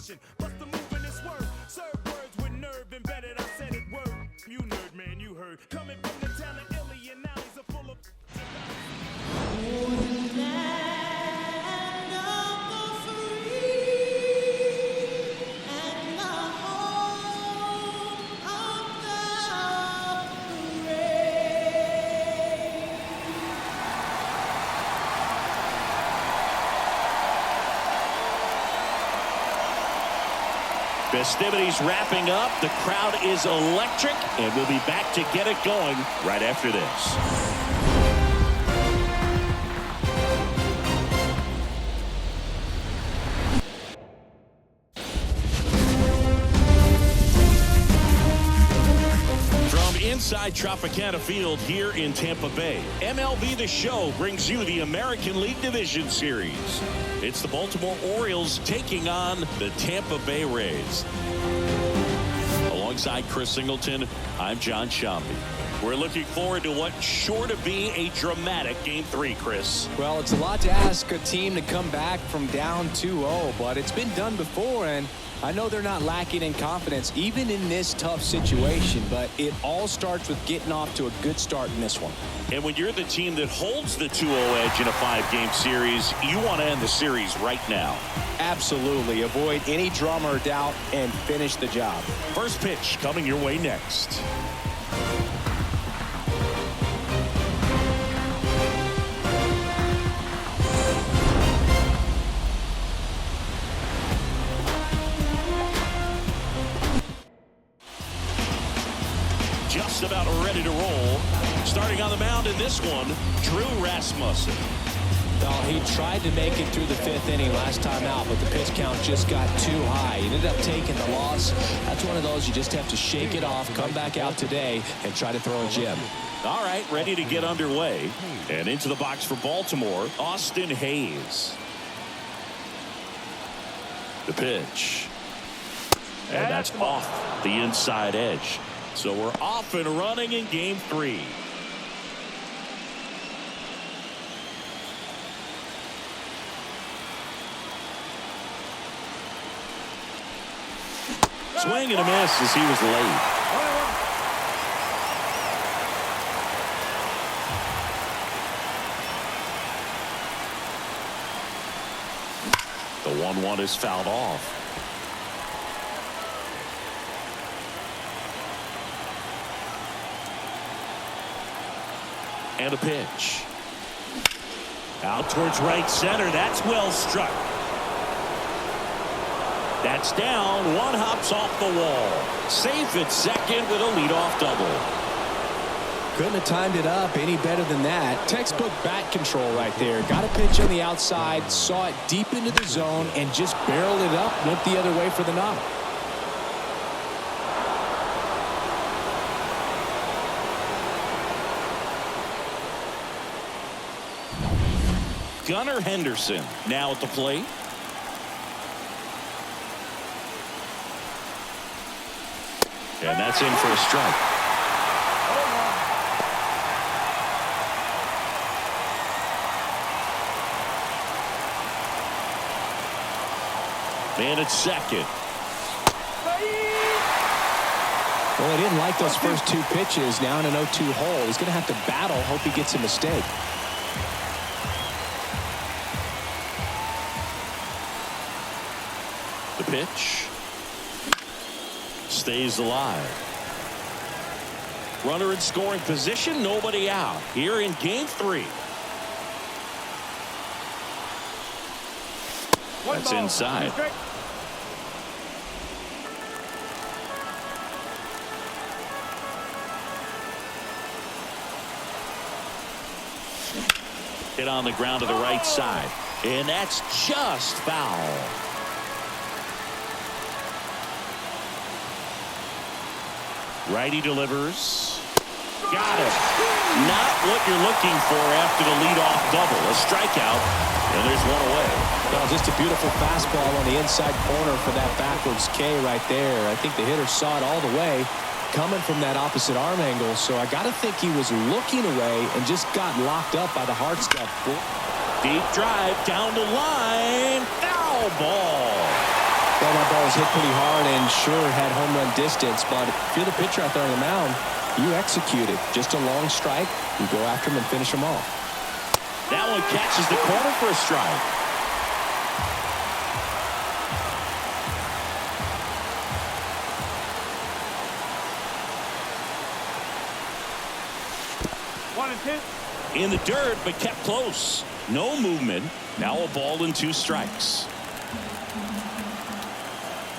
position. Bust the move in this word. Serve words with nerve embedded. I said it word. You nerd, man, you heard. Coming from the town of Illy, and now he's a full of. Festivities wrapping up. The crowd is electric, and we'll be back to get it going right after this. Inside Tropicana Field here in Tampa Bay, MLB The Show brings you the American League Division Series. It's the Baltimore Orioles taking on the Tampa Bay Rays. Alongside Chris Singleton, I'm John Shambi. We're looking forward to what's sure to be a dramatic Game 3, Chris. Well, it's a lot to ask a team to come back from down 2-0, but it's been done before, and I know they're not lacking in confidence, even in this tough situation, but it all starts with getting off to a good start in this one. And when you're the team that holds the 2-0 edge in a 5-game series, you want to end the series right now. Absolutely. Avoid any drama or doubt and finish the job. First pitch coming your way next. Just about ready to roll. Starting on the mound in this one, Drew Rasmussen. Well, he tried to make it through the 5th inning last time out, but the pitch count just got too high. He ended up taking the loss. That's one of those you just have to shake it off, come back out today, and try to throw a gem. All right, ready to get underway. And into the box for Baltimore, Austin Hayes. The pitch. And that's off the inside edge. So we're off and running in Game 3. Swing and a miss as he was late. The 1-1 is fouled off. And a pitch. Out towards right center. That's well struck. That's down. One hops off the wall. Safe at second with a leadoff double. Couldn't have timed it up any better than that. Textbook bat control right there. Got a pitch on the outside, saw it deep into the zone, and just barreled it up, went the other way for the knock. Gunnar Henderson now at the plate. And that's in for a strike. And it's second. Well, he didn't like those first 2 pitches. Now in an 0-2 hole. He's going to have to battle, hope he gets a mistake. The pitch stays alive. Runner in scoring position, nobody out here in Game 3. That's inside. Hit on the ground to the right side, and that's just foul. Righty delivers. Got it. Not what you're looking for after the leadoff double. A strikeout, and there's one away. Well, just a beautiful fastball on the inside corner for that backwards K right there. I think the hitter saw it all the way coming from that opposite arm angle, so I got to think he was looking away and just got locked up by the hard stuff. Deep drive down the line. Foul ball. Man, that ball was hit pretty hard and sure had home run distance, but if you're the pitcher out there on the mound, you execute it. Just a long strike, you go after him and finish him off. That one catches the corner for a strike. In the dirt, but kept close. No movement. Now a ball and 2 strikes.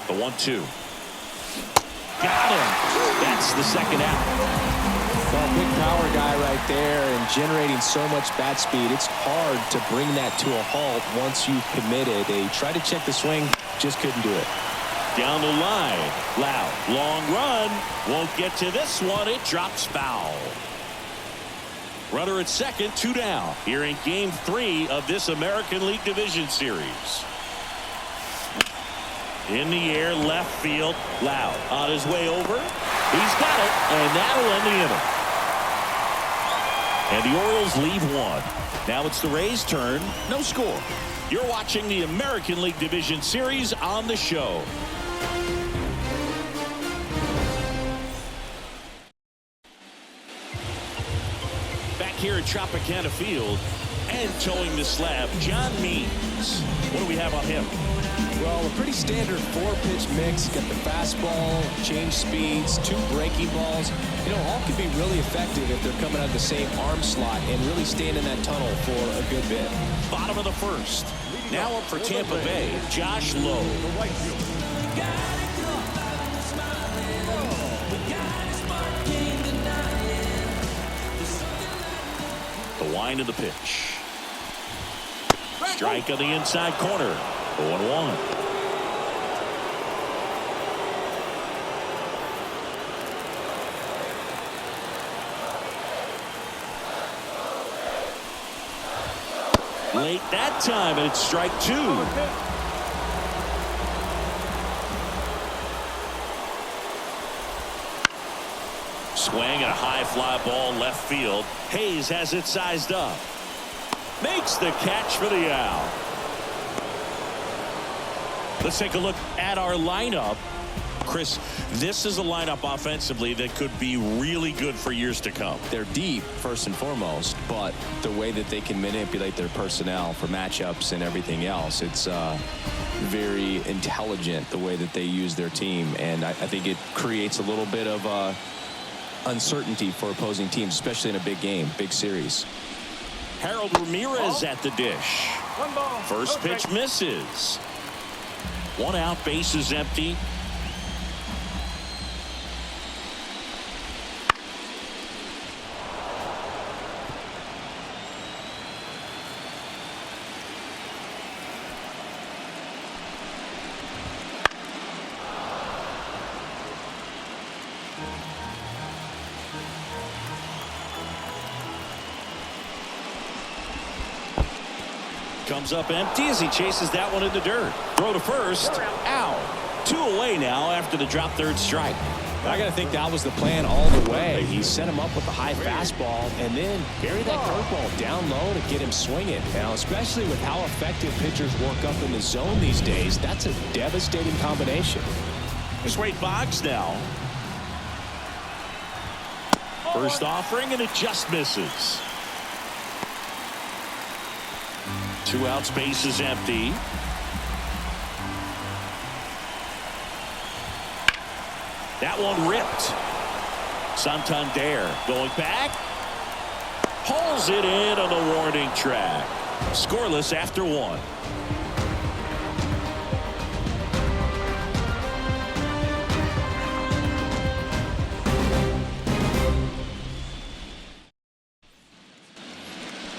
The 1-2. Got him. That's the second out. Well, big power guy right there and generating so much bat speed. It's hard to bring that to a halt once you've committed. They tried to check the swing, just couldn't do it. Down the line. Loud. Long run. Won't get to this one. It drops foul. Runner at second, 2 down. Here in Game 3 of this American League Division Series. In the air, left field. Loud on his way over. He's got it, and that'll end the inning. And the Orioles leave 1. Now it's the Rays' turn. No score. You're watching the American League Division Series on the show. Here at Tropicana Field and towing the slab, John Means. What do we have on him? Well, a pretty standard 4-pitch mix. Got the fastball, change speeds, 2 breaking balls. You know, all can be really effective if they're coming out of the same arm slot and really staying in that tunnel for a good bit. Bottom of the first. Now up for Tampa Bay, Josh Lowe. The wind of the pitch. Strike on the inside corner. 0-1. Late that time, and it's strike 2. Swing and a high fly ball left field. Hayes has it sized up. Makes the catch for the out. Let's take a look at our lineup. Chris, this is a lineup offensively that could be really good for years to come. They're deep, first and foremost, but the way that they can manipulate their personnel for matchups and everything else, it's very intelligent the way that they use their team. And I think it creates a little bit of uncertainty for opposing teams, especially in a big game, big series. Harold Ramirez at the dish. First pitch misses. 1 out, bases empty. Comes up empty as he chases that one in the dirt. Throw to first. Out. 2 away now after the drop third strike. I got to think that was the plan all the way. He set him up with a high fastball and then buried that curveball down low to get him swinging. Now, especially with how effective pitchers work up in the zone these days, that's a devastating combination. It's Wade Boggs now. First offering, and it just misses. 2 outs, bases empty. That one ripped. Santander going back. Hauls it in on the warning track. Scoreless after 1.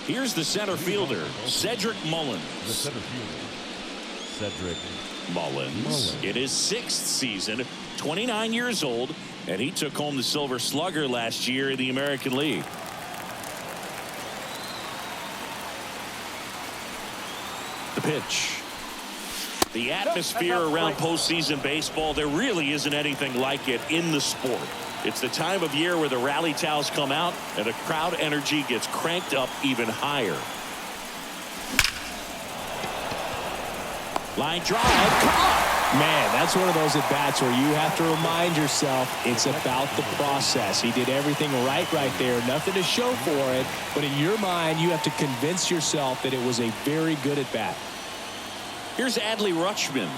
Here's the center fielder, Cedric Mullins. The center fielder, Cedric Mullins in his 6th season, 29 years old, and he took home the Silver Slugger last year in the American League. The pitch. The atmosphere around postseason baseball, there really isn't anything like it in the sport. It's the time of year where the rally towels come out and the crowd energy gets cranked up even higher. Line drive. Caught. Man, that's one of those at-bats where you have to remind yourself it's about the process. He did everything right there. Nothing to show for it. But in your mind, you have to convince yourself that it was a very good at-bat. Here's Adley Rutschman.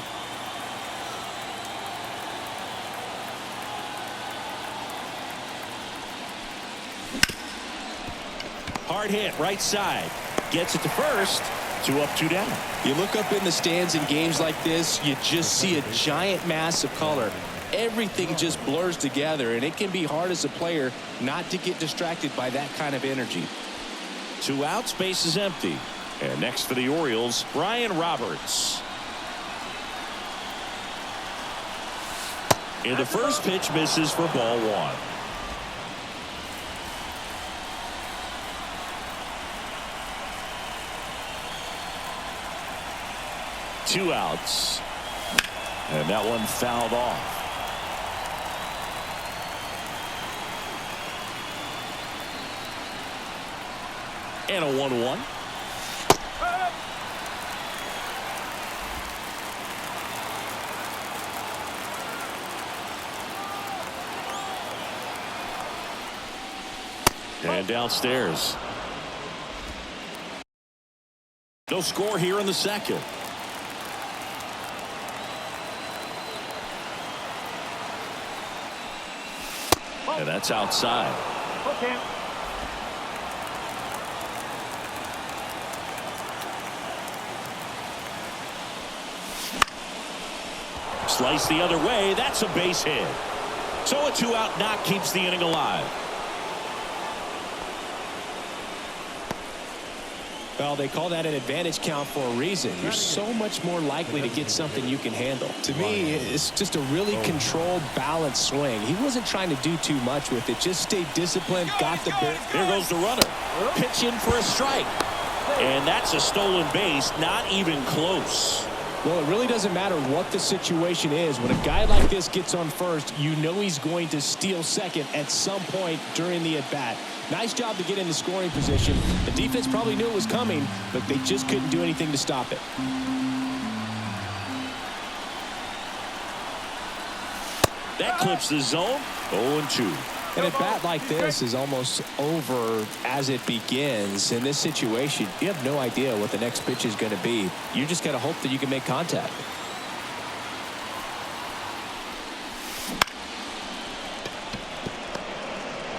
Hard hit, right side. Gets it to first. 2 up, 2 down. You look up in the stands in games like this, you just see a giant mass of color. Everything just blurs together, and it can be hard as a player not to get distracted by that kind of energy. 2 outs, base is empty. And next for the Orioles, Brian Roberts. And the first pitch misses for ball 1. Two outs. And that one fouled off. And a 1-1. And downstairs. No score here in the second. And that's outside. Okay. Slice the other way. That's a base hit. So a 2-out knock keeps the inning alive. Well, they call that an advantage count for a reason. You're so much more likely to get something you can handle. To me, it's just a really controlled, balanced swing. He wasn't trying to do too much with it. Just stayed disciplined, got the ball. Here goes the runner. Pitch in for a strike. And that's a stolen base. Not even close. Well, it really doesn't matter what the situation is. When a guy like this gets on first, you know he's going to steal second at some point during the at-bat. Nice job to get in the scoring position. The defense probably knew it was coming, but they just couldn't do anything to stop it. That clips the zone. 0-2. An at-bat like this is almost over as it begins. In this situation, you have no idea what the next pitch is going to be. You just got to hope that you can make contact.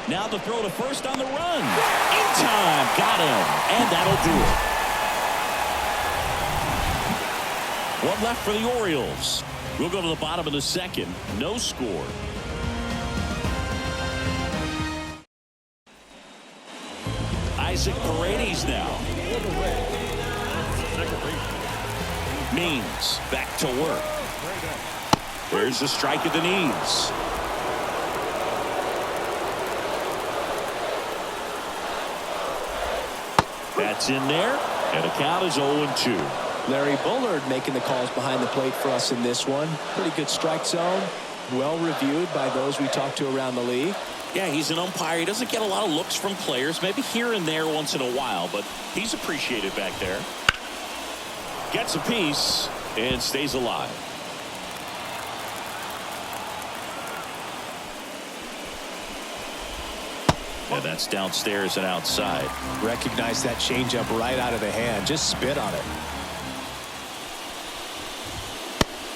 Now the throw to first on the run. In time. Got him. And that'll do it. One left for the Orioles. We'll go to the bottom of the second. No score. Isaac Paredes now. Means back to work. There's a strike at the knees. That's in there, and the count is 0-2. Larry Bullard making the calls behind the plate for us in this one. Pretty good strike zone. Well reviewed by those we talked to around the league. Yeah, he's an umpire. He doesn't get a lot of looks from players, maybe here and there once in a while, but he's appreciated back there. Gets a piece and stays alive. And that's downstairs and outside. Recognize that changeup right out of the hand. Just spit on it.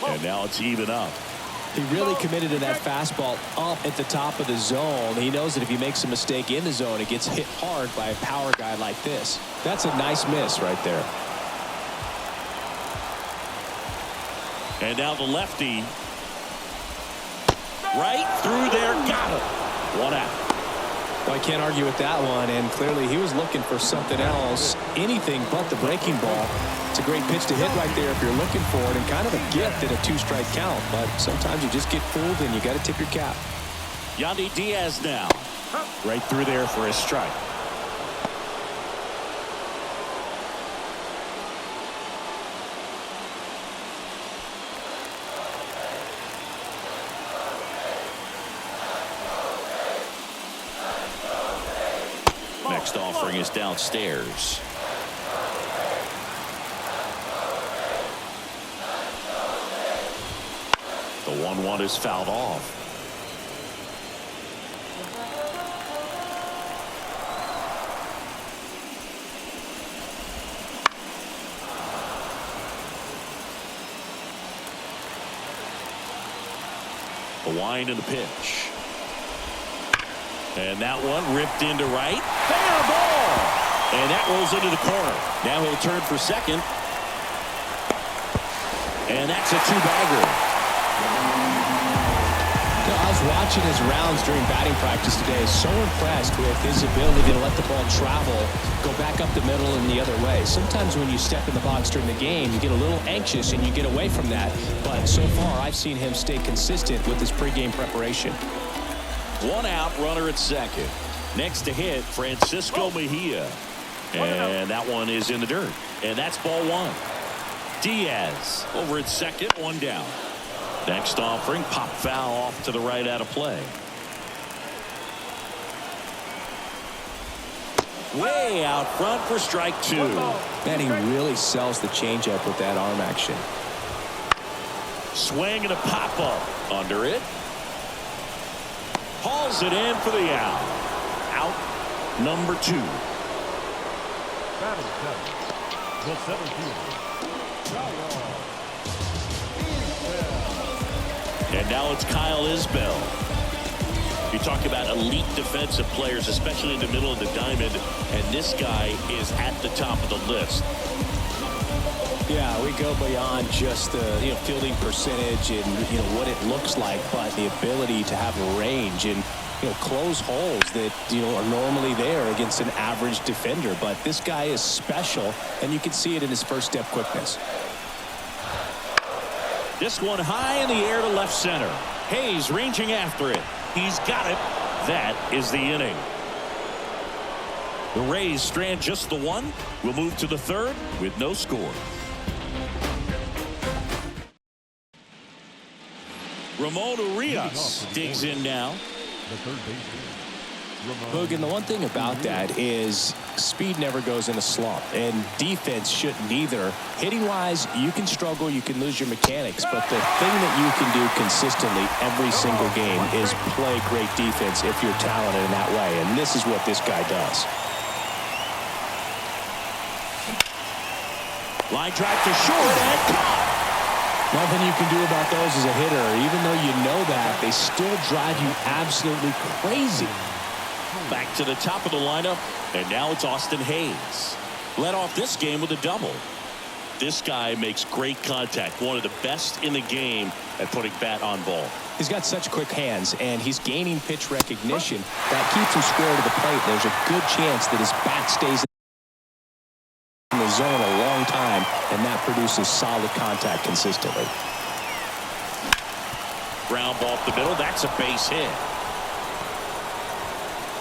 And now it's even up. He really committed to that fastball up at the top of the zone. He knows that if he makes a mistake in the zone, it gets hit hard by a power guy like this. That's a nice miss right there. And now the lefty. Right through there. Got him. 1 out. Well, I can't argue with that one, and clearly he was looking for something else, anything but the breaking ball. It's a great pitch to hit right there if you're looking for it, and kind of a gift in a 2-strike count, but sometimes you just get fooled and you got to tip your cap. Yandy Diaz now. Right through there for a strike. Next offering is downstairs. The 1-1 is fouled off. The wind and the pitch. And that one ripped into right. Fair ball. And that rolls into the corner. Now he'll turn for second. And that's a two-bagger. I was watching his rounds during batting practice today. So impressed with his ability to let the ball travel, go back up the middle and the other way. Sometimes when you step in the box during the game, you get a little anxious and you get away from that. But so far, I've seen him stay consistent with his pregame preparation. 1 out, runner at second. Next to hit, Francisco Mejia. And that one is in the dirt. And that's ball 1. Diaz over at second, 1 down. Next offering, pop foul off to the right out of play. Way out front for strike 2. And he really sells the changeup with that arm action. Swing and a pop up under it. Hauls it in for the out. Out number 2. Batting 7. The 7th fielder. And now it's Kyle Isbell. You talk about elite defensive players, especially in the middle of the diamond, and this guy is at the top of the list. Yeah, we go beyond just the fielding percentage and what it looks like, but the ability to have range and close holes that are normally there against an average defender. But this guy is special, and you can see it in his first step quickness. This one high in the air to left center. Hayes ranging after it. He's got it. That is the inning. The Rays strand just the 1. We'll move to the 3rd with no score. Ramon Urias digs in now. The third baseman. Hoog, and the one thing about that is speed never goes in a slump, and defense shouldn't either. Hitting-wise, you can struggle, you can lose your mechanics, but the thing that you can do consistently every single game is play great defense if you're talented in that way, and this is what this guy does. Line drive to short and caught. Nothing you can do about those as a hitter. Even though you know that, they still drive you absolutely crazy. Back to the top of the lineup, and now it's Austin Hayes. Led off this game with a double. This guy makes great contact, one of the best in the game at putting bat on ball. He's got such quick hands, and he's gaining pitch recognition. That keeps him square to the plate. There's a good chance that his bat stays in the zone a long time, and that produces solid contact consistently. Ground ball up the middle. That's a base hit.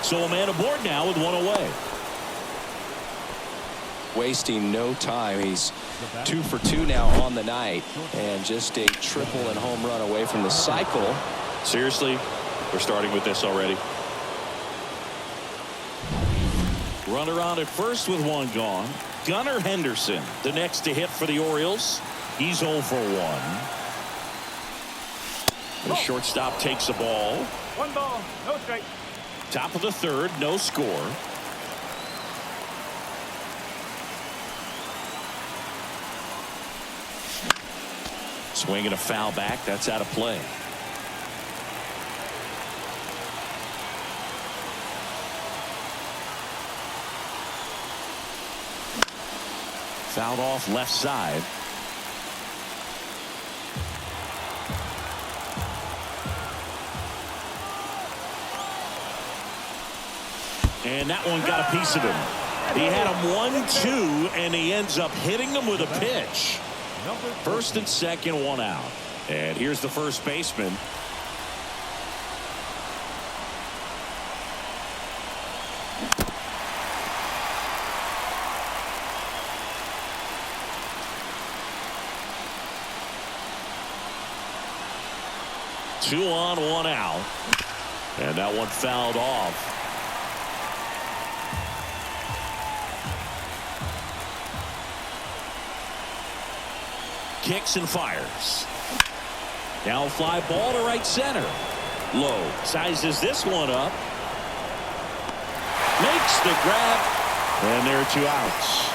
So a man aboard now with 1 away. Wasting no time. He's 2 for 2 now on the night, and just a triple and home run away from the cycle. Seriously, we're starting with this already. Runner on at first with 1 gone. Gunnar Henderson, the next to hit for the Orioles. He's 0 for 1. The shortstop takes a ball. 1 ball, no strike. Top of the 3rd, no score. Swinging a foul back. That's out of play. Fouled off left side. And that one got a piece of him. He had him 1-2, and he ends up hitting him with a pitch. First and second, 1 out. And here's the first baseman. Two on, 1 out. And that one fouled off. Kicks and fires. Now a fly ball to right center. Low sizes this one up. Makes the grab. And there are 2 outs.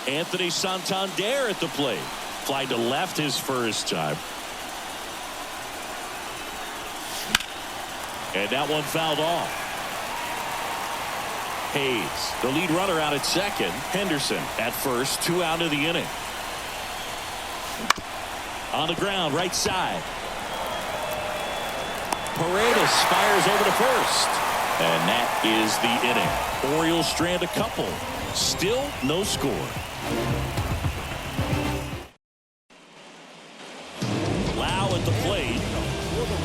Anthony Santander at the plate. Fly to left his first time. And that one fouled off. Hayes, the lead runner, out at second. Henderson at first. 2 out of the inning. On the ground, right side. Paredes fires over to first. And that is the inning. Orioles strand a couple. Still no score. Lau at the plate.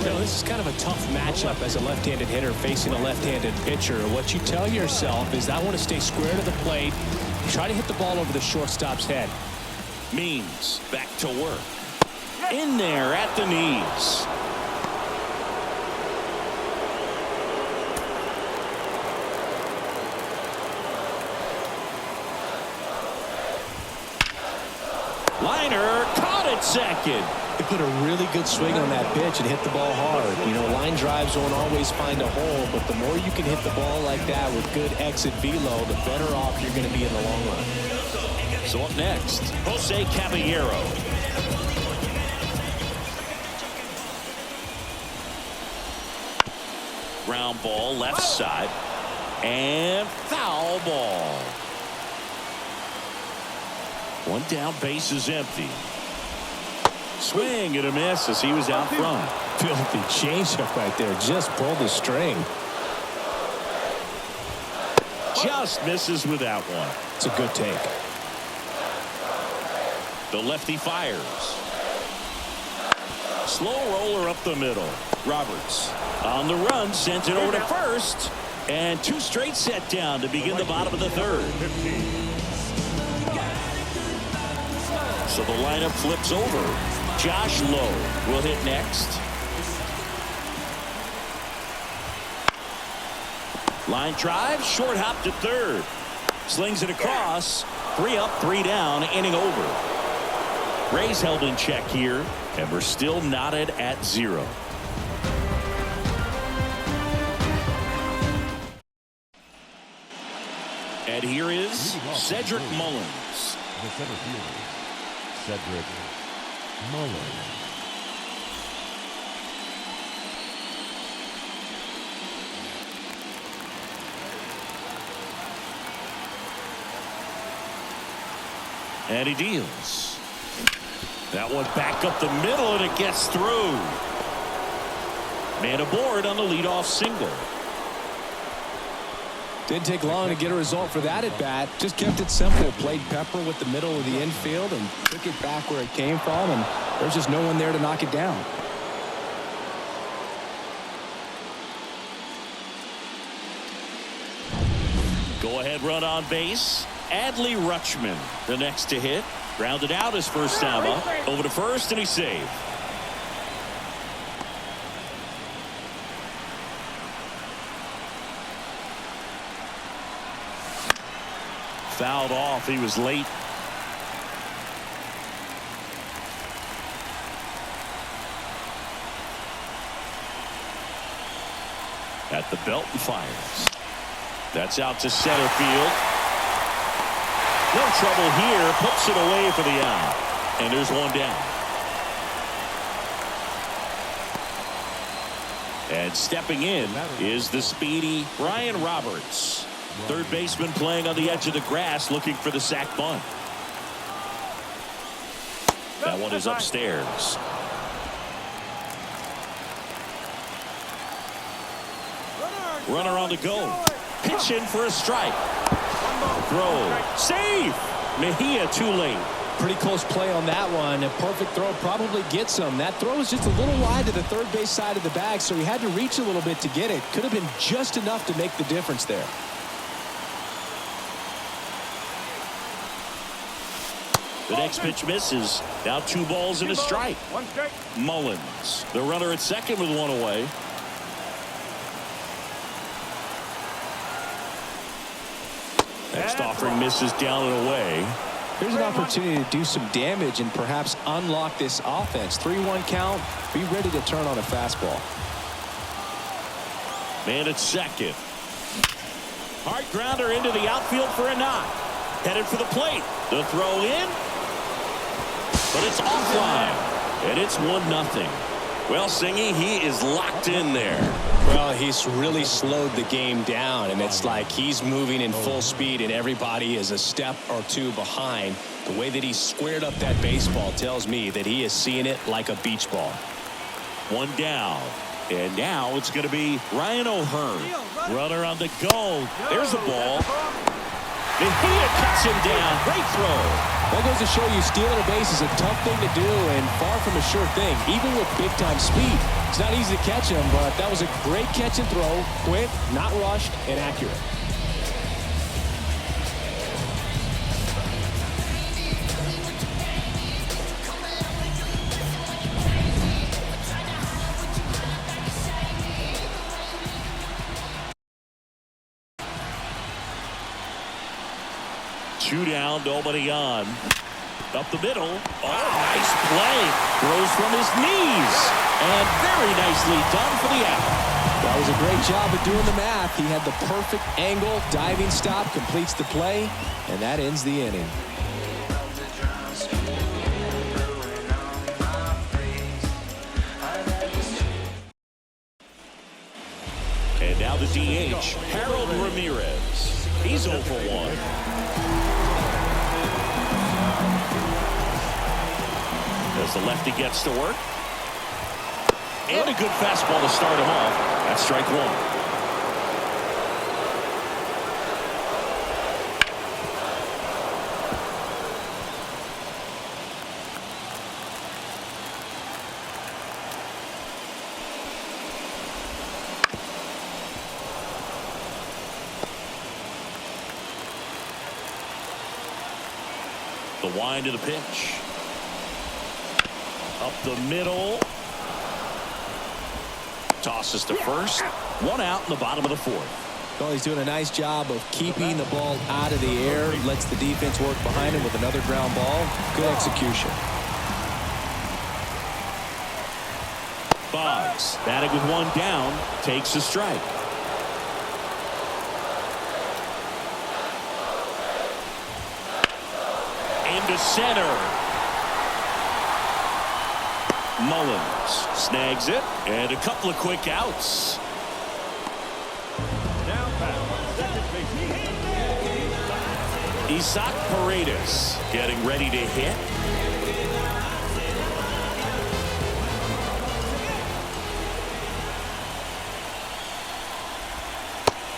This is kind of a tough matchup as a left-handed hitter facing a left-handed pitcher. What you tell yourself is, I want to stay square to the plate, try to hit the ball over the shortstop's head. Means back to work. In there at the knees. Liner caught at second. He put a really good swing on that pitch and hit the ball hard. You know, line drives won't always find a hole, but the more you can hit the ball like that with good exit velo, the better off you're going to be in the long run. So up next, Jose Caballero. Ground ball left side. And foul ball. One down, base is empty. Swing and a miss as he was out front. Filthy changeup right there. Just pulled the string. Just misses with that one. It's a good take. The lefty fires. Slow roller up the middle. Roberts on the run, sends it over to first. And 2 straight set down to begin the bottom of the third. So the lineup flips over. Josh Lowe will hit next. Line drive, short hop to third. Slings it across. 3 up, 3 down, inning over. Rays held in check here, and we're still knotted at 0. And here is Cedric Mullins. The center fielder, Cedric Mullins. And he deals. That one back up the middle, and it gets through. Man aboard on the leadoff single. Didn't take long to get a result for that at bat. Just kept it simple. Played pepper with the middle of the infield and took it back where it came from, and there's just no one there to knock it down. Go ahead run on base. Adley Rutschman, the next to hit. Grounded out his first time up. Over to first, and he's saved. Fouled off. He was late. At the belt and fires. That's out to center field. No trouble here. Puts it away for the out. And there's one down. And stepping in is the speedy Brian Roberts. Third baseman playing on the edge of the grass, looking for the sac bunt. That one is upstairs. Runner on the go. Pitch in for a strike. Throw. Save! Mejia too late. Pretty close play on that one. A perfect throw probably gets him. That throw was just a little wide to the third base side of the bag, so he had to reach a little bit to get it. Could have been just enough to make the difference there. The next pitch misses. Now 2 balls and a strike. Mullins, the runner at second with one away. Next offering misses down and away. Here's an opportunity to do some damage and perhaps unlock this offense. 3-1 count. Be ready to turn on a fastball. Man at second. Hard grounder into the outfield for a knock. Headed for the plate. The throw in. But it's offline. And it's 1-0. Well, Singy, he is locked in there. Well, he's really slowed the game down, and it's like he's moving in full speed, and everybody is a step or two behind. The way that he squared up that baseball tells me that he is seeing it like a beach ball. One down. And now it's going to be Ryan O'Hearn. Runner on the go. There's the ball. Mejia cuts him down. Great throw. That goes to show you stealing a base is a tough thing to do and far from a sure thing, even with big-time speed. It's not easy to catch him, but that was a great catch and throw. Quick, not rushed, and accurate. Two down, nobody on. Up the middle. Oh, nice play. Throws from his knees. And very nicely done for the out. That was a great job of doing the math. He had the perfect angle, diving stop, completes the play, and that ends the inning. And now the DH, Harold Ramirez. He's 0 for 1. As the lefty gets to work. And a good fastball to start him off. That's strike one. The wind of the pitch. Up the middle. Tosses to first. One out in the bottom of the fourth. Well, he's doing a nice job of keeping the ball out of the air. Lets the defense work behind him with another ground ball. Good execution. Boggs, batting with one down, takes a strike. Into center. Mullins snags it, and a couple of quick outs. Isaac Paredes getting ready to hit.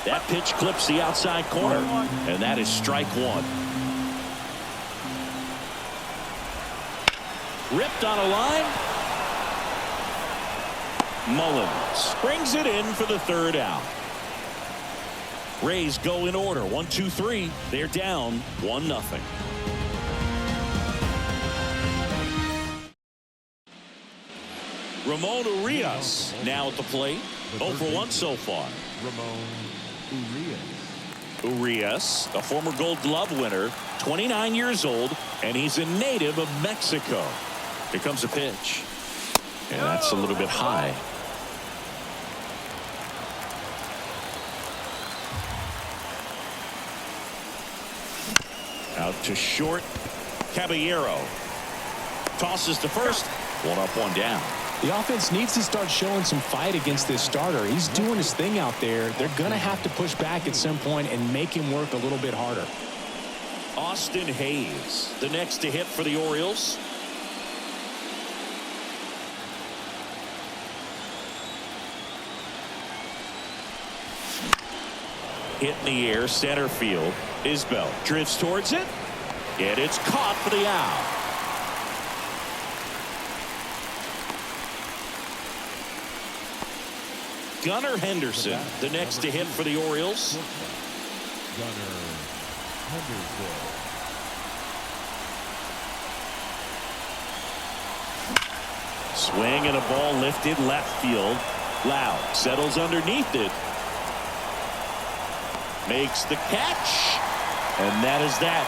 That pitch clips the outside corner, and that is strike one. Ripped on a line. Mullins brings it in for the third out. Rays go in order. 1, 2, 3. They're down 1-0. Ramon Urias now at the plate. 0 for 1 so far. Ramon Urias, a former Gold Glove winner, 29 years old, and he's a native of Mexico. Here comes a pitch. And that's a little bit high. Out to short. Caballero tosses to first. 1 up, 1 down. The offense needs to start showing some fight against this starter. He's doing his thing out there. They're going to have to push back at some point and make him work a little bit harder. Austin Hayes, the next to hit for the Orioles. Hit in the air, center field. Isbell drifts towards it, and it's caught for the out. Gunnar Henderson, the next to hit for the Orioles. Gunnar Henderson. Swing and a ball lifted left field. Loud settles underneath it. Makes the catch. And that is that.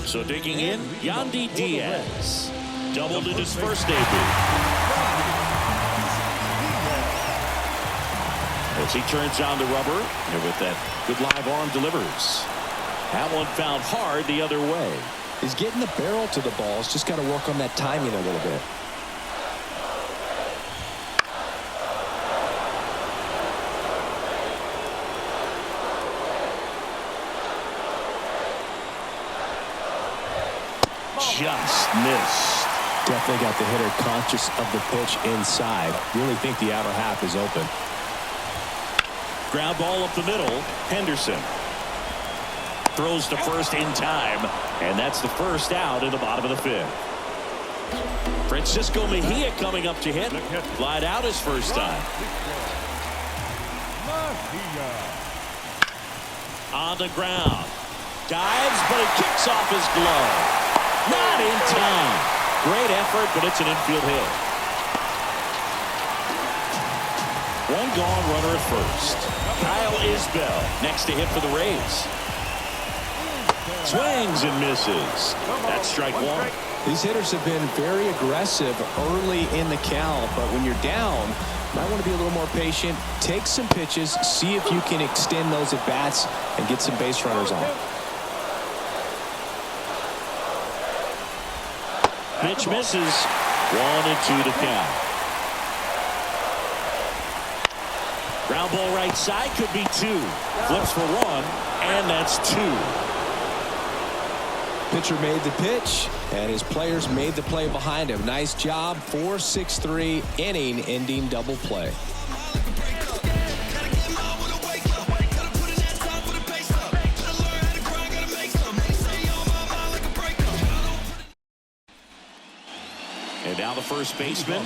So digging in, Yandy Diaz. Doubled in his first debut. As he turns on the rubber, and with that good live arm delivers. That one found hard the other way. He's getting the barrel to the ball. He's just got to work on that timing a little bit. Just missed. Definitely got the hitter conscious of the pitch inside. Really think the outer half is open. Ground ball up the middle. Henderson throws to first in time, and that's the first out in the bottom of the fifth. Francisco Mejia coming up to hit. Flied out his first time. On the ground. Dives, but it kicks off his glove. Not in time. Great effort, but it's an infield hit. One gone, runner at first. Kyle Isbell next to hit for the Rays. Swings and misses. That's strike one. These hitters have been very aggressive early in the count, but when you're down, you might want to be a little more patient. Take some pitches, see if you can extend those at bats and get some base runners on. Pitch misses. 1-2 to count. Ground ball right side, could be two. Flips for one, and that's two. Pitcher made the pitch, and his players made the play behind him. Nice job. 4-6-3 inning-ending double play. And now the first baseman.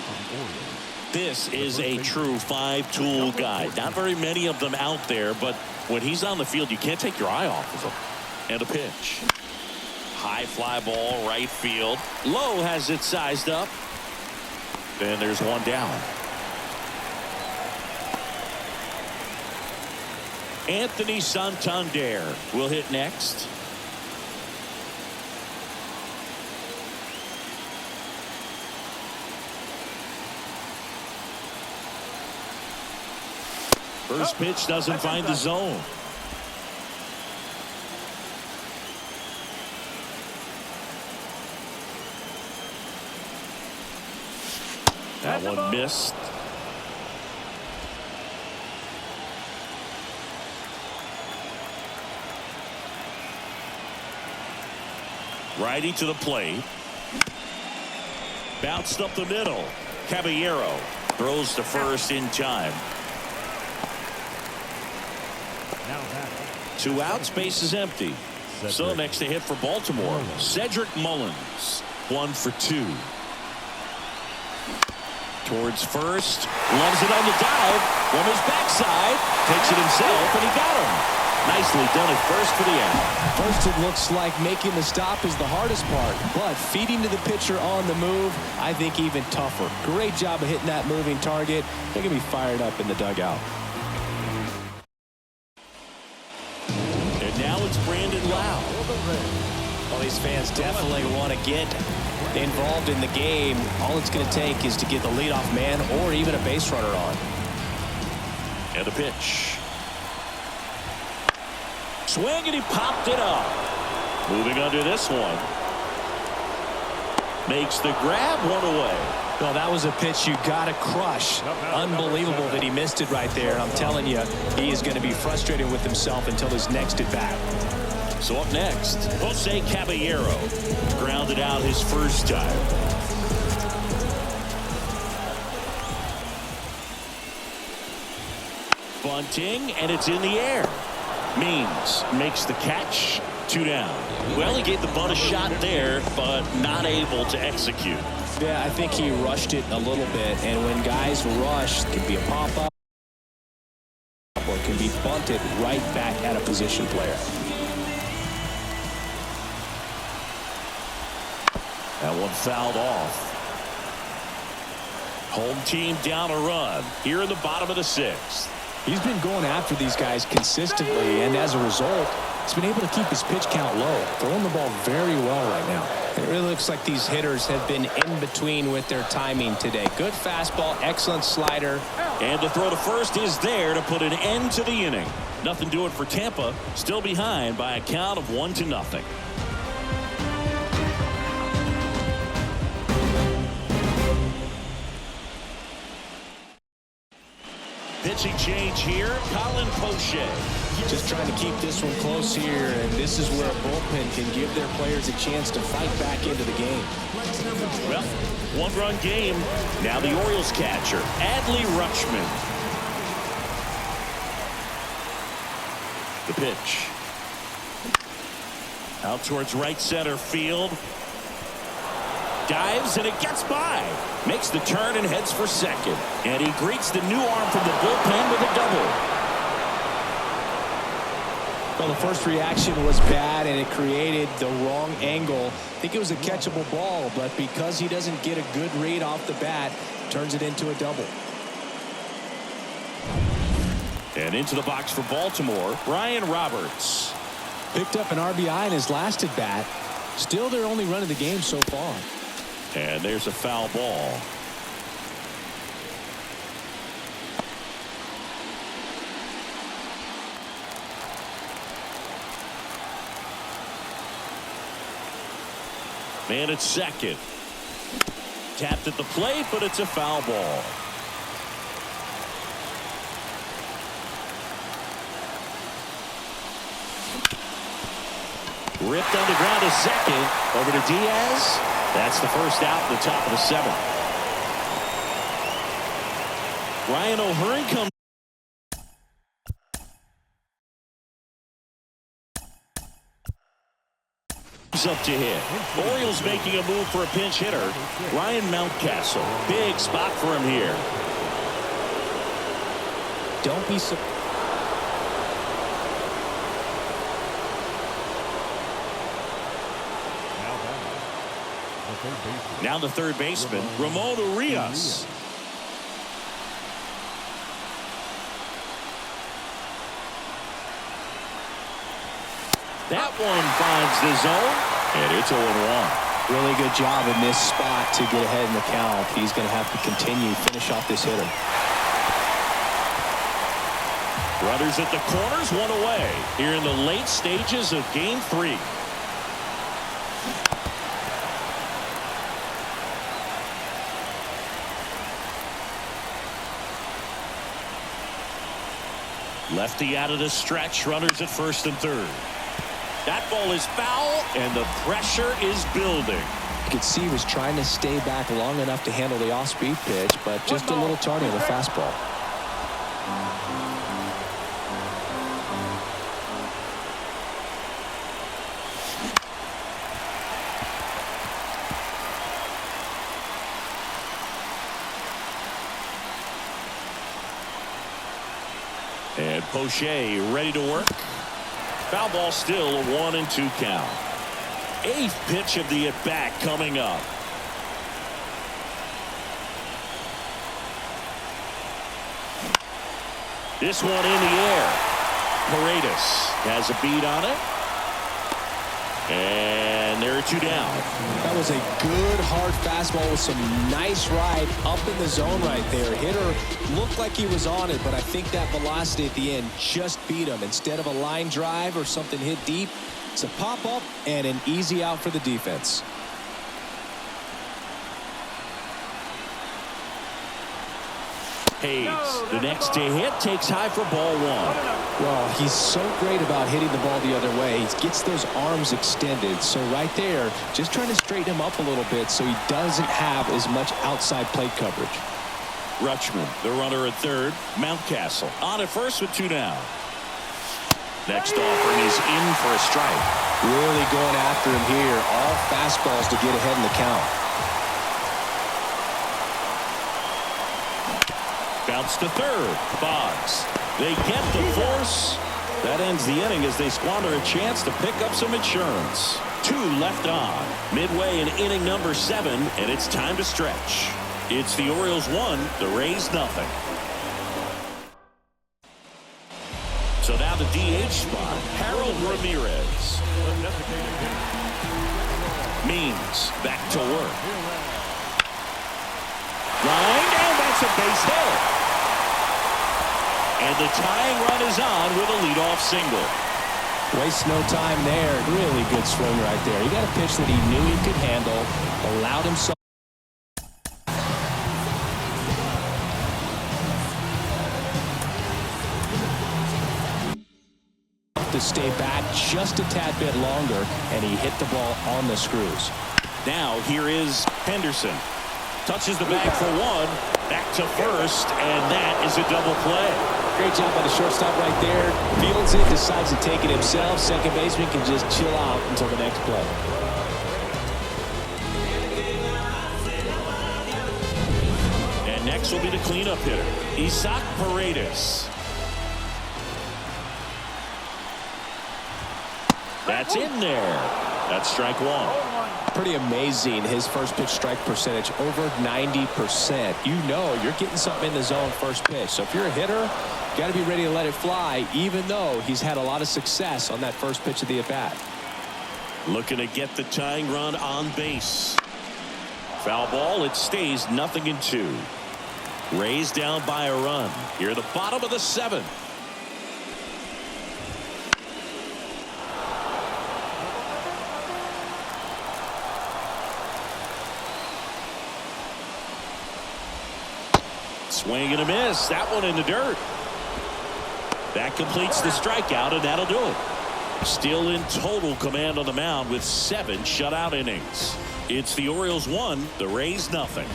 This is a true five-tool guy. Not very many of them out there, but when he's on the field, you can't take your eye off of him. And a pitch. High fly ball, right field. Lowe has it sized up. And there's one down. Anthony Santander will hit next. First pitch doesn't find the zone. That one missed. Righty to the plate. Bounced up the middle. Caballero throws to first in time. Two outs, base is empty. So next to hit for Baltimore, Cedric Mullins. 1 for 2. Towards first, loves it on the dive from his backside, takes it himself, and he got him. Nicely done at first for the out. First, it looks like making the stop is the hardest part, but feeding to the pitcher on the move, I think even tougher. Great job of hitting that moving target. They're going to be fired up in the dugout. And now it's Brandon Lau. Well, these fans definitely want to get involved in the game. All it's going to take is to get the leadoff man or even a base runner on. And a pitch. Swing, and he popped it up. Moving under this one. Makes the grab, one away. Well, that was a pitch you got to crush. Unbelievable that he missed it right there. I'm telling you, he is going to be frustrated with himself until his next at bat. So up next, Jose Caballero grounded out his first time. Bunting, and it's in the air. Means makes the catch. 2 down. Well, he gave the bunt a shot there, but not able to execute. Yeah, I think he rushed it a little bit, and when guys rush, it can be a pop-up or it can be bunted right back at a position player. That one fouled off. Home team down a run here in the bottom of the 6th. He's been going after these guys consistently, and as a result, he's been able to keep his pitch count low, throwing the ball very well right now. It really looks like these hitters have been in between with their timing today. Good fastball, excellent slider. And the throw to first is there to put an end to the inning. Nothing doing for Tampa, still behind by a count of 1-0. Pitching change here, Colin Poche. Just trying to keep this one close here, and this is where a bullpen can give their players a chance to fight back into the game. Well, one-run game. Now the Orioles catcher, Adley Rutschman. The pitch. Out towards right center field. Dives, and it gets by. Makes the turn and heads for second. And he greets the new arm from the bullpen with a double. Well, the first reaction was bad, and it created the wrong angle. I think it was a catchable ball, but because he doesn't get a good read off the bat, turns it into a double. And into the box for Baltimore, Brian Roberts. Picked up an RBI in his last at bat. Still their only run of the game so far. And there's a foul ball. Man at second. Tapped at the plate, but it's a foul ball. Ripped on the ground to second. Over to Diaz. That's the first out in the top of the 7th. Ryan O'Hearn comes up to hit. Orioles making a move for a pinch hitter. Ryan Mountcastle. Big spot for him here. Don't be surprised. Now the third baseman, Ramon Urias. That one finds the zone, and it's 0-1. Really good job in this spot to get ahead in the count. He's going to have to continue finish off this hitter. Runners at the corners, one away here in the late stages of Game 3. Lefty out of the stretch, runners at first and third. That ball is foul, and the pressure is building. You could see he was trying to stay back long enough to handle the off-speed pitch, but just a little tardy on the fastball. And Poche ready to work. Foul ball, still a 1-2 count. 8th pitch of the at-bat coming up. This one in the air. Paredes has a beat on it. And there are 2 down. That was a good hard fastball with some nice ride up in the zone right there. Hitter looked like he was on it, but I think that velocity at the end just beat him. Instead of a line drive or something hit deep, it's a pop up and an easy out for the defense. Hayes, the next to hit, takes high for ball 1. Well, he's so great about hitting the ball the other way. He gets those arms extended. So right there, just trying to straighten him up a little bit so he doesn't have as much outside plate coverage. Rutschman, the runner at third. Mountcastle on at first with 2 down. Next offering is in for a strike. Really going after him here. All fastballs to get ahead in the count. Bounce to third. Boggs. They get the force. That ends the inning as they squander a chance to pick up some insurance. 2 left on. Midway in inning number 7, and it's time to stretch. It's the Orioles 1, the Rays nothing. So now the DH spot, Harold Ramirez. Means back to work. Line, and that's a base hit. And the tying run is on with a leadoff single. Waste no time there. Really good swing right there. He got a pitch that he knew he could handle, allowed himself to stay back just a tad bit longer, and he hit the ball on the screws. Now here is Henderson. Touches the bag for 1. Back to first, and that is a double play. Great job by the shortstop right there. Fields it, decides to take it himself. Second baseman can just chill out until the next play. And next will be the cleanup hitter, Isaac Paredes. That's in there. That's strike 1. Pretty amazing, his first pitch strike percentage, over 90%. You know you're getting something in the zone first pitch. So if you're a hitter, got to be ready to let it fly, even though he's had a lot of success on that first pitch of the at-bat. Looking to get the tying run on base. Foul ball, it stays 0-2. Rays down by a run. Here at the bottom of the 7th. Swing and a miss. That one in the dirt. That completes the strikeout, and that'll do it. Still in total command on the mound with 7 shutout innings. It's the Orioles 1, the Rays nothing.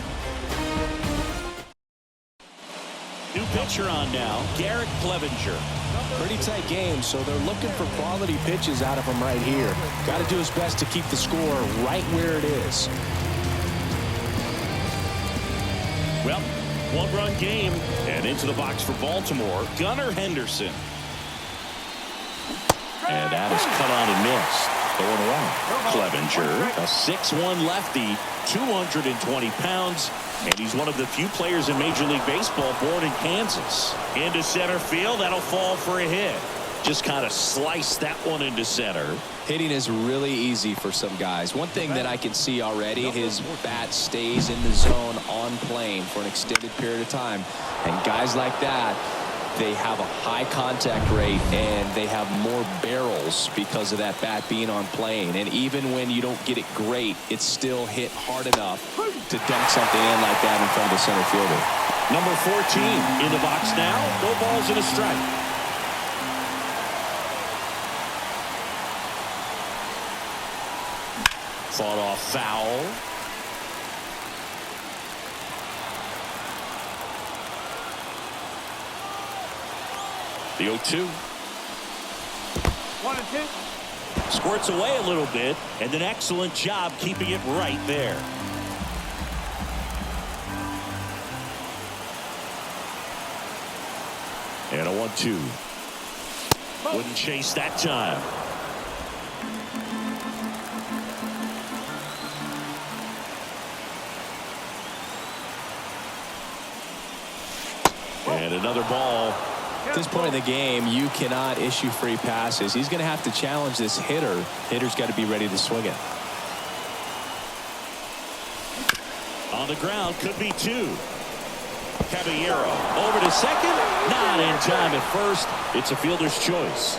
New pitcher on now, Garrett Clevenger. Pretty tight game, so they're looking for quality pitches out of him right here. Got to do his best to keep the score right where it is. Well, 1-run game, and into the box for Baltimore, Gunnar Henderson. And that is cut on and missed. Going away. Clevenger, a 6'1 lefty, 220 pounds, and he's one of the few players in Major League Baseball born in Kansas. Into center field, that'll fall for a hit. Just kind of sliced that one into center. Hitting is really easy for some guys. One thing that I can see already, his bat stays in the zone on plane for an extended period of time. And guys like that, they have a high contact rate and they have more barrels because of that bat being on plane. And even when you don't get it great, it's still hit hard enough to dunk something in like that in front of the center fielder. Number 14 in the box now. No balls and a strike. Fought off foul. The 0-2. 1-2. Squirts away a little bit, and an excellent job keeping it right there. And a 1-2. Wouldn't chase that time. And another ball. At this point in the game, you cannot issue free passes. He's going to have to challenge this hitter. Hitter's got to be ready to swing it. On the ground, could be 2. Caballero over to second. Not in time at first. It's a fielder's choice.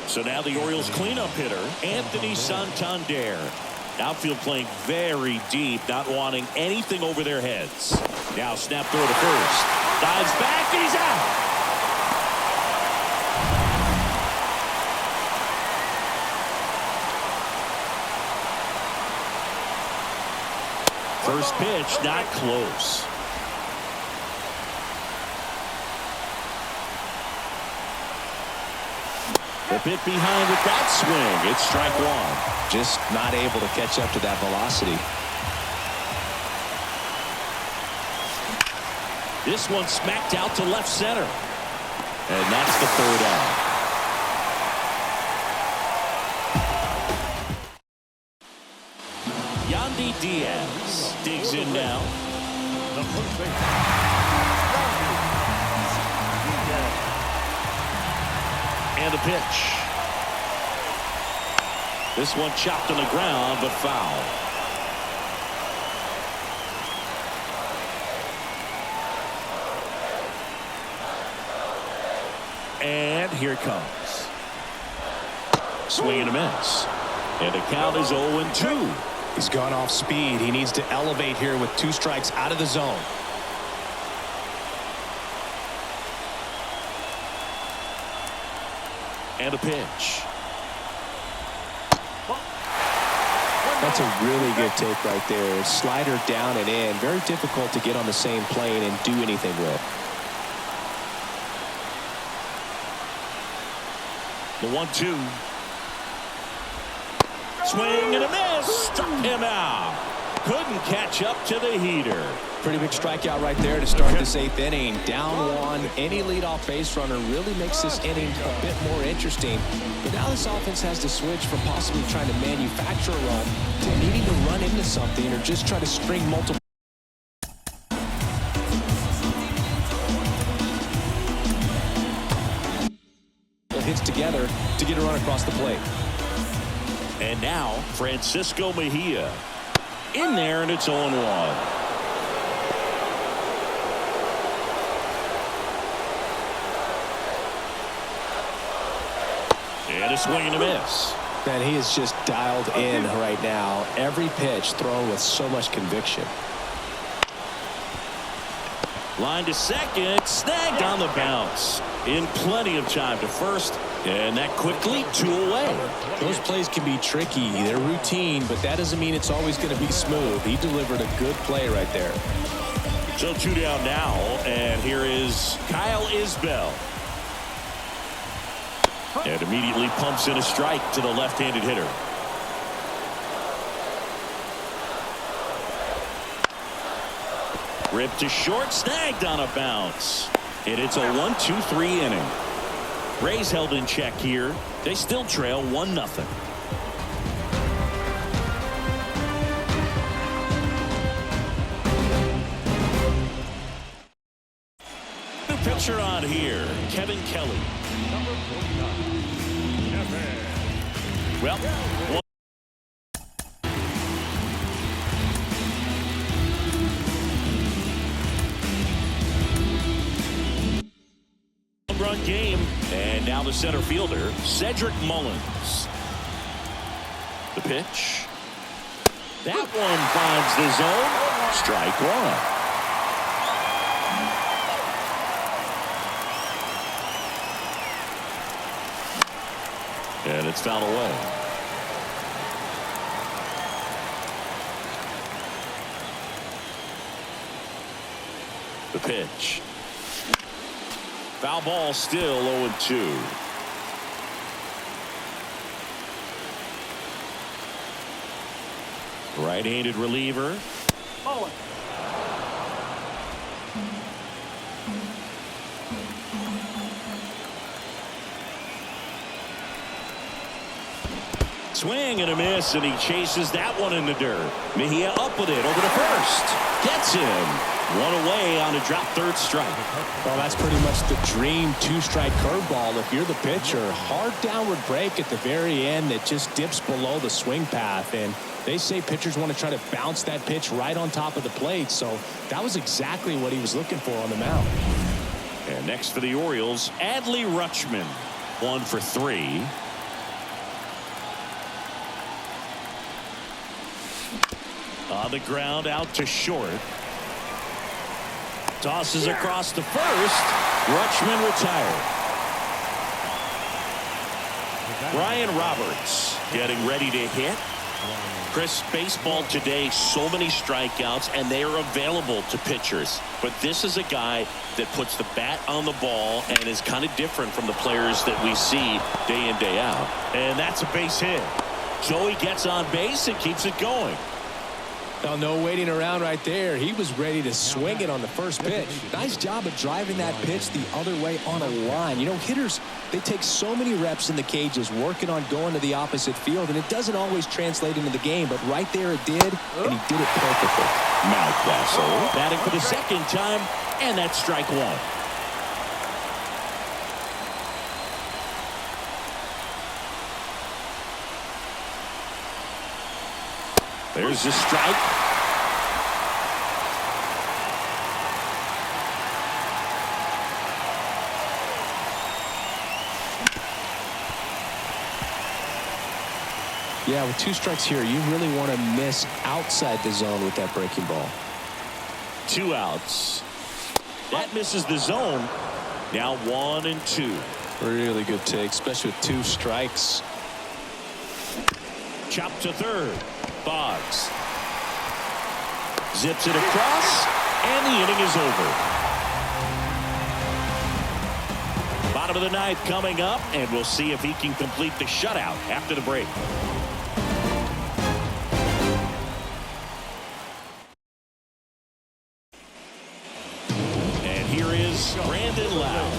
So now the Orioles cleanup hitter, Anthony Santander. Outfield playing very deep, not wanting anything over their heads. Now snap throw to first. Dives back, he's out. First pitch, not close. A bit behind with that swing. It's strike 1. Just not able to catch up to that velocity. This one smacked out to left center. And that's the 3rd out. And the pitch. This one chopped on the ground, but foul. And here it comes. Swing and a miss. And the count is 0-2. He's gone off speed. He needs to elevate here with 2 strikes out of the zone. And a pitch. That's a really good take right there. Slider down and in. Very difficult to get on the same plane and do anything with. The 1-2. Swing and a miss. Struck him out. Couldn't catch up to the heater. Pretty big strikeout right there to start this 8th inning. Down 1. Any leadoff base runner really makes this inning a bit more interesting. But now this offense has to switch from possibly trying to manufacture a run to needing to run into something or just try to string multiple hits together to get a run across the plate. And now Francisco Mejia in there, and it's 0-1. And a swing and a miss. Man, he is just dialed in right now. Every pitch thrown with so much conviction. Line to second, snagged on the bounce. In plenty of time to first, and that quickly 2 away. Those plays can be tricky. They're routine, but that doesn't mean it's always going to be smooth. He delivered a good play right there. So 2 down now, and here is Kyle Isbell. And immediately pumps in a strike to the left-handed hitter. Ripped to short, snagged on a bounce. And it's a 1-2-3 inning. Rays held in check here. They still trail 1-0. The pitcher on here, Kevin Kelly. Number 49. Well, run game, and now the center fielder, Cedric Mullins. The pitch. That one finds the zone. Strike 1. And it's fouled away. The pitch. Foul ball, still 0-2. Right-handed reliever. Swing and a miss, and he chases that one in the dirt. Mejia up with it over to first. Gets him. 1 away on a drop third strike. Well, that's pretty much the dream 2-strike curveball. If you're the pitcher, hard downward break at the very end that just dips below the swing path. And they say pitchers want to try to bounce that pitch right on top of the plate. So that was exactly what he was looking for on the mound. And next for the Orioles, Adley Rutschman. 1 for 3. On the ground, out to short. Tosses across to first. Rutschman retired. Brian Roberts getting ready to hit. Chris, baseball today, so many strikeouts, and they are available to pitchers. But this is a guy that puts the bat on the ball and is kind of different from the players that we see day in, day out. And that's a base hit. So he gets on base and keeps it going. Well, no waiting around right there. He was ready to swing it on the first pitch. Nice job of driving that pitch the other way on a line. You know, hitters, they take so many reps in the cages working on going to the opposite field, and it doesn't always translate into the game, but right there it did, and he did it perfectly. Mountcastle batting for the second time, and that's strike 1. There's the strike. Yeah, with 2 strikes here, you really want to miss outside the zone with that breaking ball. 2 outs. That misses the zone. Now 1 and 2. Really good take, especially with 2 strikes. Chop to third. Boggs zips it across, and the inning is over. Bottom of the 9th coming up, and we'll see if he can complete the shutout after the break. And here is Brandon Lowe.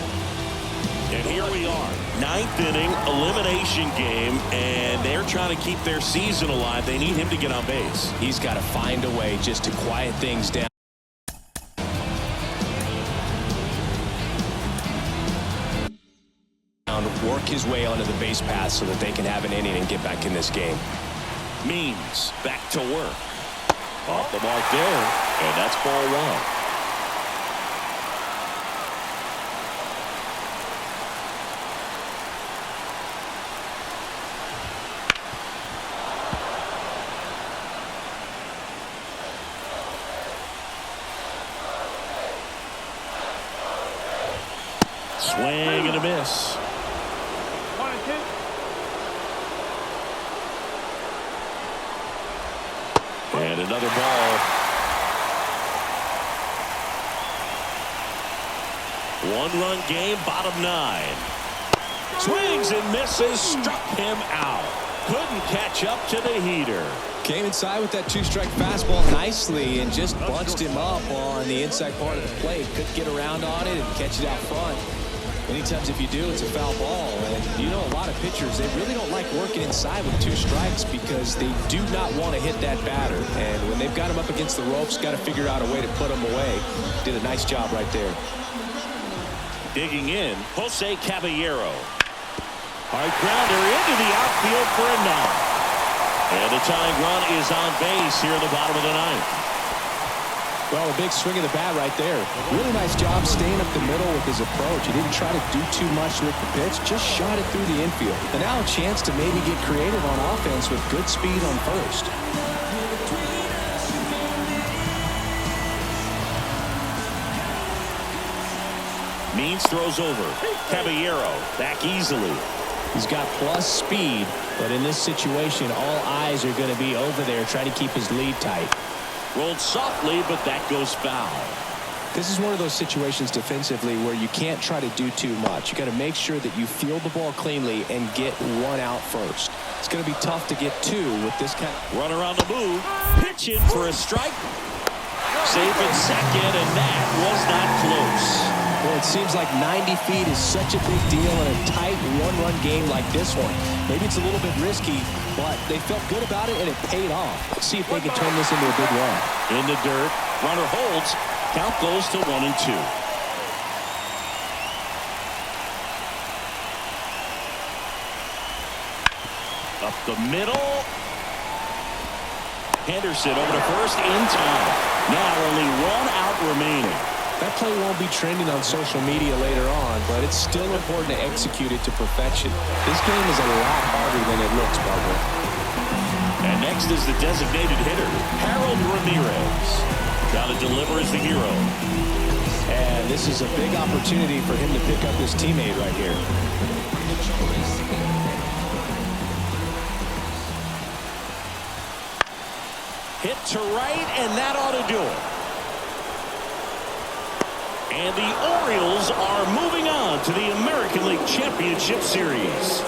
And here we are, 9th inning elimination game, and they're trying to keep their season alive. They need him to get on base. He's got to find a way just to quiet things down. Work his way onto the base path so that they can have an inning and get back in this game. Means back to work. Off the mark there, and that's ball 1. Swing and a miss. 1 and 2. And another ball. 1-run game, bottom 9. Swings and misses, struck him out. Couldn't catch up to the heater. Came inside with that 2-strike fastball nicely and just bunched him up on the inside part of the plate. Couldn't get around on it and catch it out front. Many times if you do, it's a foul ball. And you know, a lot of pitchers, they really don't like working inside with 2 strikes because they do not want to hit that batter. And when they've got him up against the ropes, got to figure out a way to put him away. Did a nice job right there. Digging in, Jose Caballero. Hard grounder into the outfield for a knock. And the tying run is on base here in the bottom of the 9th. Well, a big swing of the bat right there. Really nice job staying up the middle with his approach. He didn't try to do too much with the pitch, just shot it through the infield. And now a chance to maybe get creative on offense with good speed on first. Means throws over. Caballero back easily. He's got plus speed, but in this situation, all eyes are going to be over there trying to keep his lead tight. Rolled softly, but that goes foul. This is one of those situations defensively where you can't try to do too much. You got to make sure that you field the ball cleanly and get 1 out first. It's going to be tough to get 2 with this kind of Runner on the move. Pitch in for a strike. Safe at second, and that was not close. Well, it seems like 90 feet is such a big deal in a tight 1-run game like this one. Maybe it's a little bit risky, but they felt good about it, and it paid off. Let's see if they can turn this into a big run. In the dirt, runner holds. Count goes to 1 and 2. Up the middle. Henderson over to first in time. Now only 1 out remaining. That play won't be trending on social media later on, but it's still important to execute it to perfection. This game is a lot harder than it looks, Barbara. And next is the designated hitter, Harold Ramirez. Got to deliver as the hero. And this is a big opportunity for him to pick up his teammate right here. Hit to right, and that ought to do it. And the Orioles are moving on to the American League Championship Series.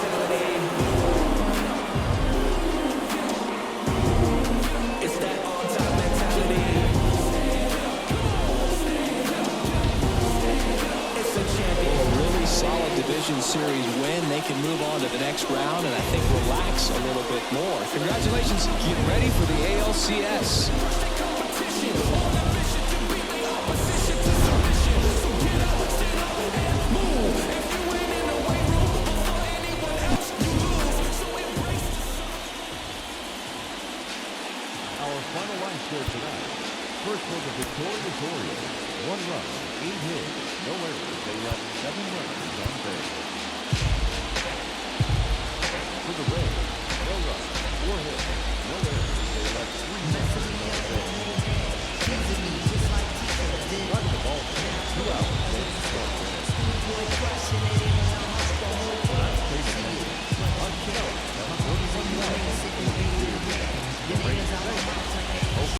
Solid division series win. They can move on to the next round and I think relax a little bit more. Congratulations. Get ready for the ALCS. Getting his